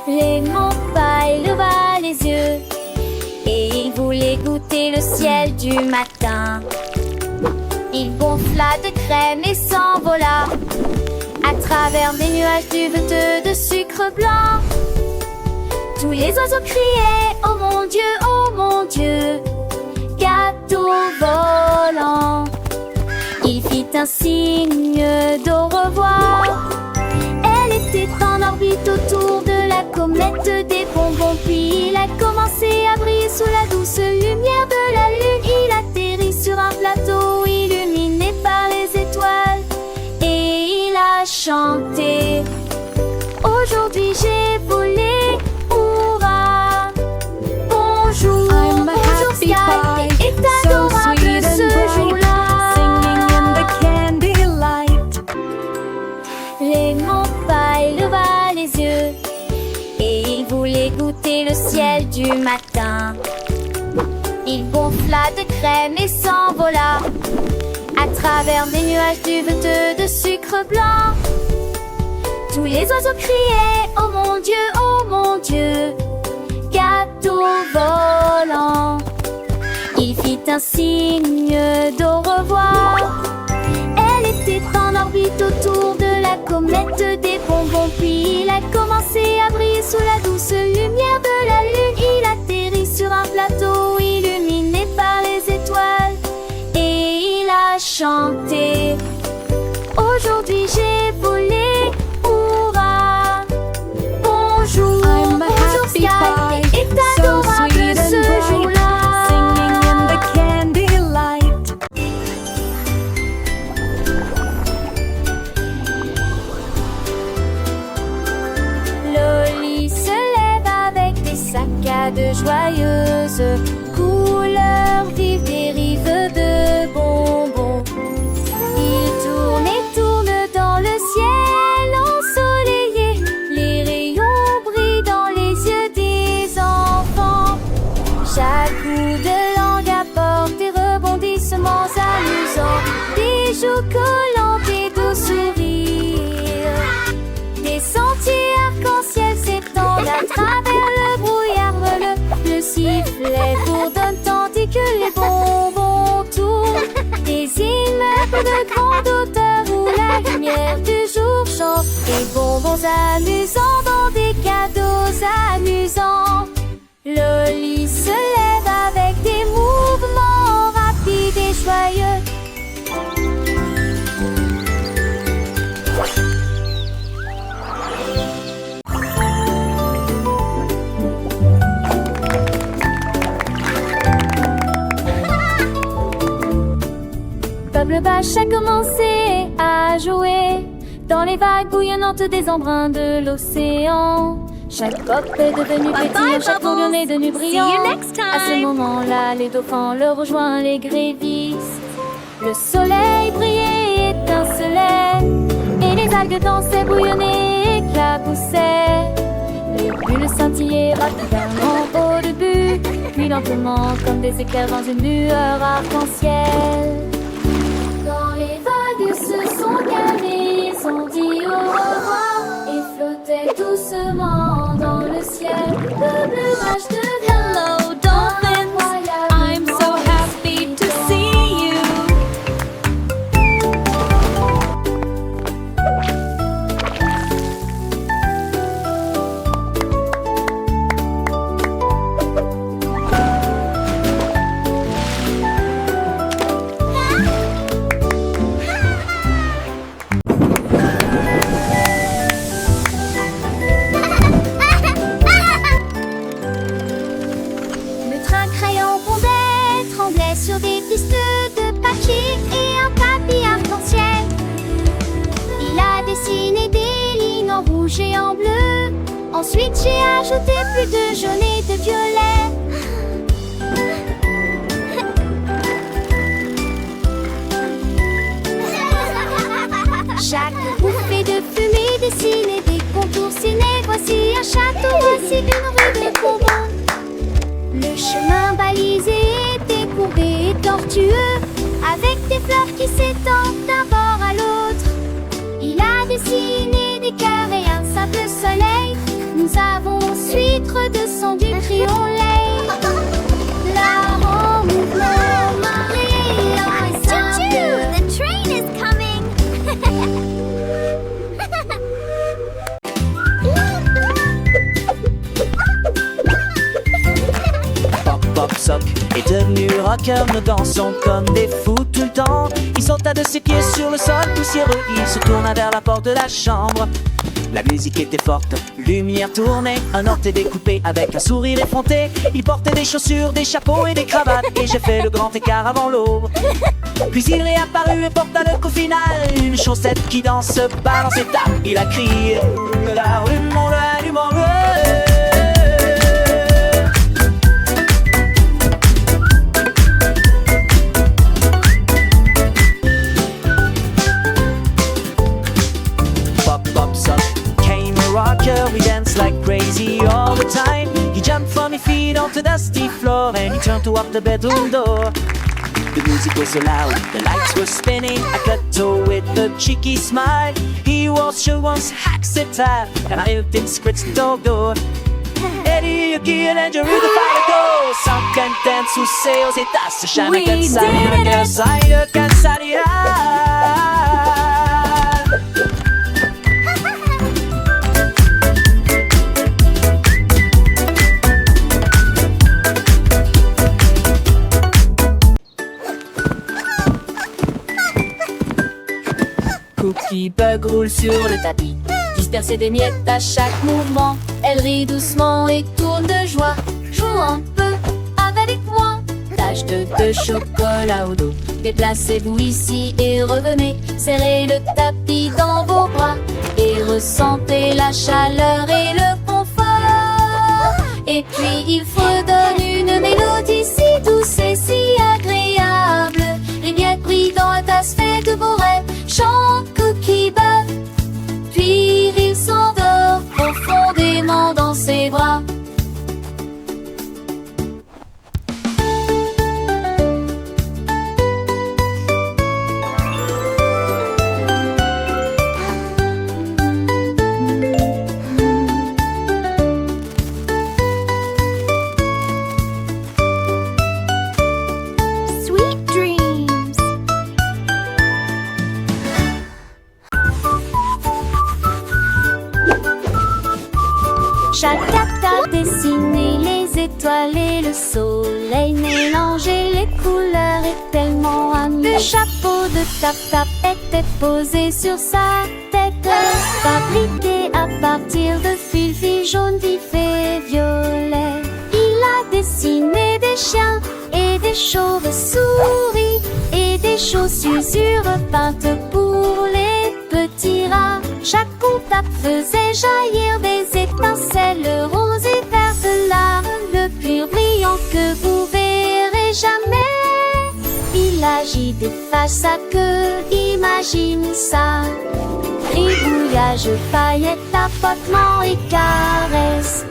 Raymond Paille leva les yeux et il voulait goûter le ciel du matin. Il gonfla de crème et s'envola à travers des nuages duveteux de sucre blanc. Tous les oiseaux criaient « Oh mon Dieu, gâteau volant !» Il fit un signe d'au revoir. Elle était en orbite autour de la comète des bonbons. Puis il a commencé à briller sous la douce lumière de la lune. Il atterrit sur un plateau illuminé par les étoiles et il a chanté « Aujourd'hui j'ai volé, hurrah! Bonjour, I'm a bonjour happy Sky, pie, est so adorable sweet and ce bright, jour-là. singing in the candy light. Raymond Paille leva les yeux et il voulait goûter le ciel du matin. Il gonfla de crème et s'envola à travers des nuages duveteux de sucre blanc. Tous les oiseaux criaient « Oh mon Dieu, gâteau volant !» Il fit un signe d'au revoir. Elle était en orbite autour de la comète des bonbons. Puis il a commencé à briller sous la douce lumière de la lune. Il atterrit sur un plateau illuminé par les étoiles et il a chanté « Aujourd'hui j'ai volé, hurrah! Bonjour, I'm a bonjour happy Sky, pie, est so adorable sweet and ce bright, jour-là. singing in the candy light. Loli se lève avec des saccades joyeuses, couleurs vives des rives de bonbons. Il tourne et tourne dans le ciel ensoleillé, les rayons brillent dans les yeux des enfants. Chaque coup de langue apporte des rebondissements amusants, des joues collantes et doux sourires. Des sentiers arc-en-ciel s'étendent à travers le brouillard. Le sifflet bourdonne tandis que les bonbons tournent. Des immeubles de grande hauteur où la lumière du jour chante. Des bonbons amusants dans des cadeaux amusants. Loli se lève avec des mouvements rapides et joyeux. Peuple Bache a commencé à jouer dans les vagues bouillonnantes des embruns de l'océan. Chaque cope est devenue pétillante, chaque tourbillon est devenu brillant. À ce moment-là, les dauphins le rejoignent, les grévisses. Le soleil brillait et étincelait, et les algues dansaient, bouillonnaient, éclaboussaient. Les bulles scintillaient rapidement au début, puis lentement comme des éclairs dans une lueur arc-en-ciel. Quand les vagues se sont calmées, ils ont dit au revoir et flottaient doucement dans le ciel. Le bleu vache devient Hello, dolphins. incroyable. I'm so happy to see you. Le train crayon bondait, tremblait sur des pistes de papier et un tapis arc-en-ciel. Il a dessiné des lignes en rouge et en bleu. Ensuite j'ai ajouté plus de jaune et de violet. Chaque bouffée de fumée dessinait des contours ciné. Voici un château, voici une rue de bonbons. Le chemin balisé était courbé et tortueux, avec des fleurs qui s'étendent d'un bord à l'autre. Il a dessiné des cœurs et un simple soleil, Nous avons sucre de sang du crayon lait. La en mouvement, Marie, choo-choo, the train is coming. Pop Pop Sock est devenu rocker. Nous dansons comme des fous tout le temps. Il saute à de ses pieds sur le sol poussiéreux. Il se tourna vers la porte de la chambre. La musique était forte, lumière tournée. Un orteil découpé avec un sourire effronté. Il portait des chaussures, des chapeaux et des cravates. Et j'ai fait le grand écart avant l'aube. Puis il réapparut et porta le coup final. Une chaussette qui danse, se balance et tape. Il a crié: allumons-le, allumons-le. Rocker, we dance like crazy all the time. He jumped from his feet onto the dusty floor and he turned to up the bedroom door. The music was so loud, the lights were spinning. I cut to with a cheeky smile. He was sure once acceptable and I helped him scratch the door. Eddie, Yuki, and Andrew, the fire go. Sans canten sous ses états, jamais cansaria. Cookie Bug roule sur le tapis, disperser des miettes à chaque mouvement. Elle rit doucement et tourne de joie. Joue un peu avec moi. Tache de chocolat au dos. Déplacez-vous ici et revenez. Serrez le tapis dans vos bras et ressentez la chaleur et le confort. Et puis il fredonne une mélodie si douce et si agréable. Les miettes brillent dans la tasse, fait de beaux rêves. Chante Cookie Bug, puis il s'endort profondément dans ses bras. Chacun a dessiné les étoiles et le soleil. Mélanger les couleurs est tellement amusant. Le chapeau de Tap-Tap était posé sur sa tête. Fabriqué à partir de fil jaune, vif et violet. Il a dessiné des chiens et des chauves-souris et des chaussures peintes pour les petits rats. Chaque coup tape faisait jaillir des étincelles roses et vertes là, le pur brillant que vous verrez jamais. Il agit des faces à queue, imagine ça. Gribouillage, paillettes, tapotement et caresses.